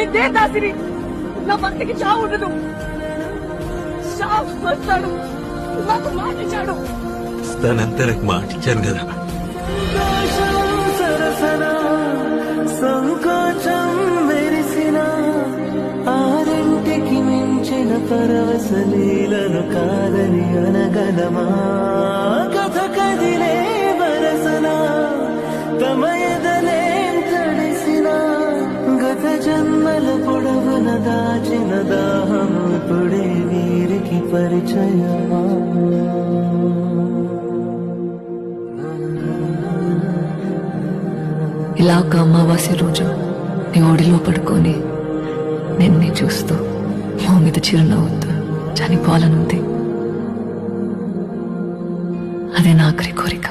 ఇదే దాసిని నా భర్తకి చావు ఉండదు. చావు వస్తాడు, నాకు మాట ఇచ్చాడు. తనంతా నాకు మాట ఇచ్చాను కదా. సంకోచం మెరిసిన ఆరింటికి మించిన పరవశలీలను కాదని అనగలమా? కథ కదిలే వరసన తమ ఎదలేం తడిసిన గత జన్మల పొడవున దాచిన దాహము ఇప్పుడే వీరికి పరిచయమా? ఇలా ఒక అమావాస్య రోజు నీ ఒడిలో పడుకొని నిన్నే చూస్తూ మా మీద చిరునవ్వుతూ చనిపోవాలనుంది. అదే నా ఆఖరి కోరిక.